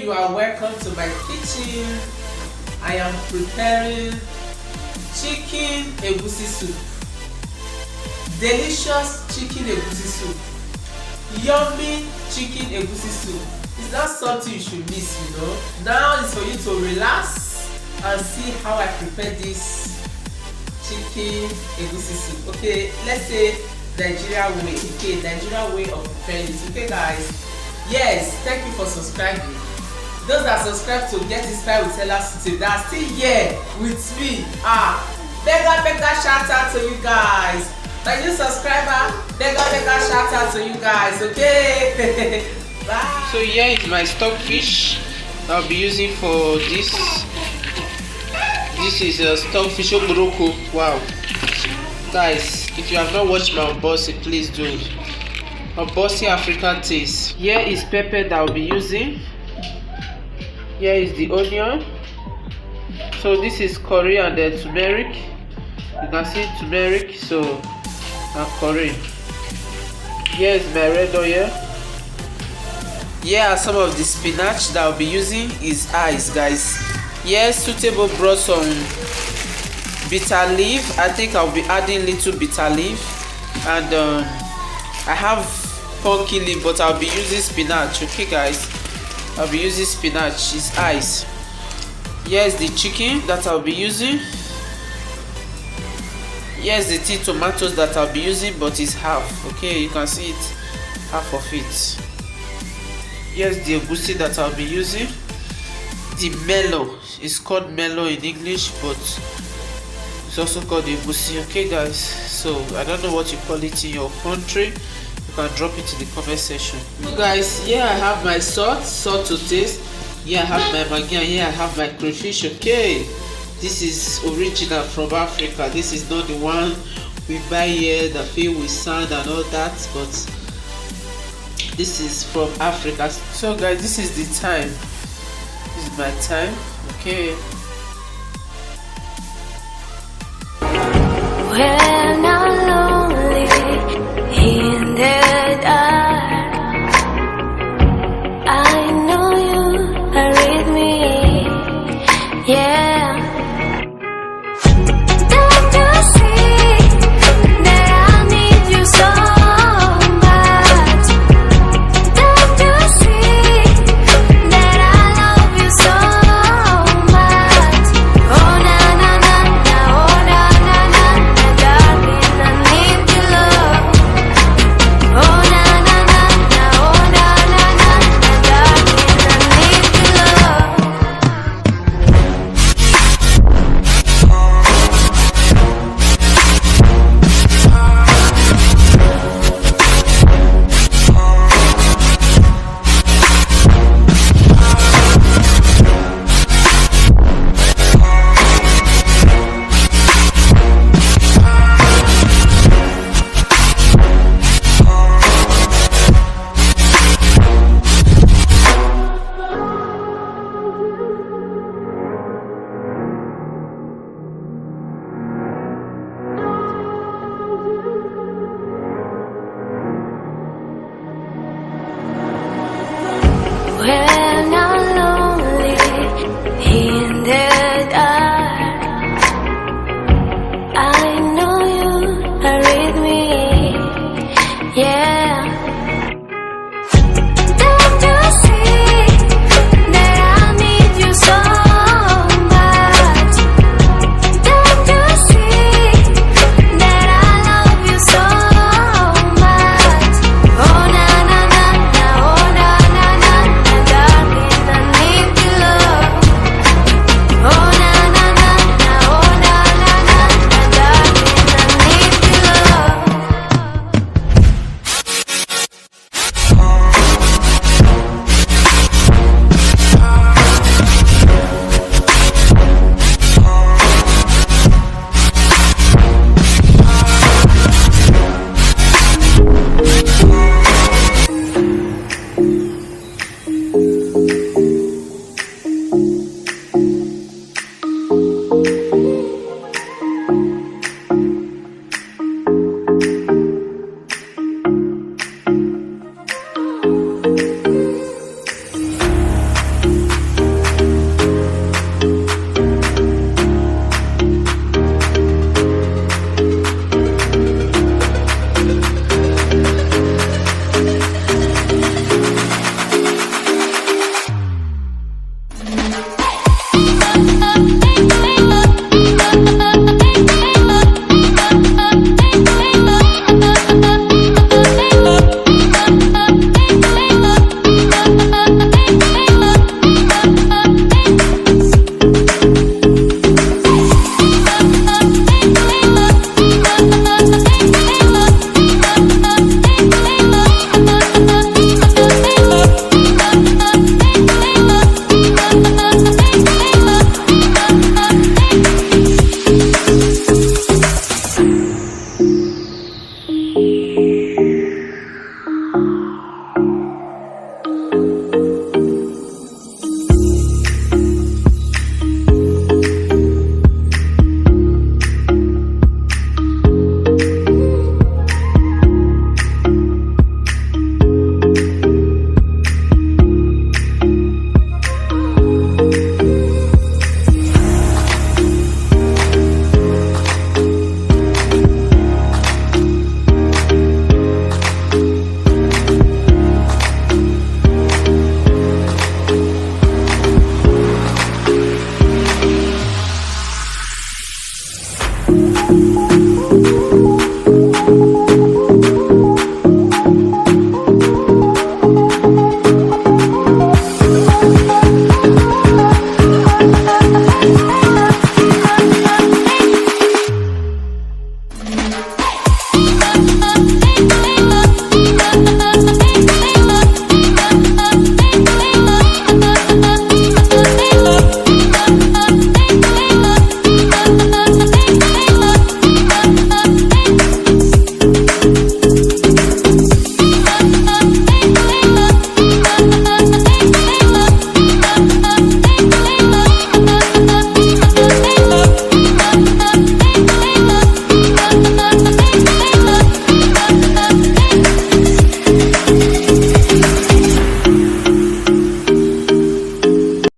you are welcome to my kitchen. I am preparing chicken egusi soup. Delicious chicken egusi soup. Yummy chicken egusi soup. It's not something you should miss, you know. Now it's for you to relax and see how I prepare this chicken egusi soup. Okay, let's say Nigeria way. Okay, Nigeria way of preparing it. Okay, guys. Yes, thank you for subscribing. Those that subscribe to Get Inspired with LifestyleTv that are still here with me. Mega shout out to you guys. My new subscriber, mega shout out to you guys. Okay. Bye. So here is my stockfish I'll be using for this. This is a stockfish oboroko. Wow, guys, if you have not watched my unboxing, please do. Unboxing African taste. Here is pepper that I'll be using. Here is the onion. So this is curry and then turmeric. You can see turmeric, so and curry. Here is my red oil. Here are some of the spinach that I'll be using. Is ice, guys. Here suitable brought some bitter leaf. I think I'll be adding little bitter leaf, and I have pumpkin leaf, but I'll be using spinach. Okay, guys, I'll be using spinach. Is ice. Here's the chicken that I'll be using. Here's the tea tomatoes that I'll be using, but it's half. Okay, you can see it, half of it. Here's the egusi that I'll be using. The melon is called melon in English, but it's also called egusi. Okay, guys, so I don't know what you call it in your country. You can drop it in the comment section. So guys, here I have my salt to taste. Here I have my maggi, and here I have my crayfish. Okay, this is original from Africa. This is not the one we buy here that filled with sand and all that, but this is from Africa. So guys, this is the time. This is my time. Okay. When I'm alone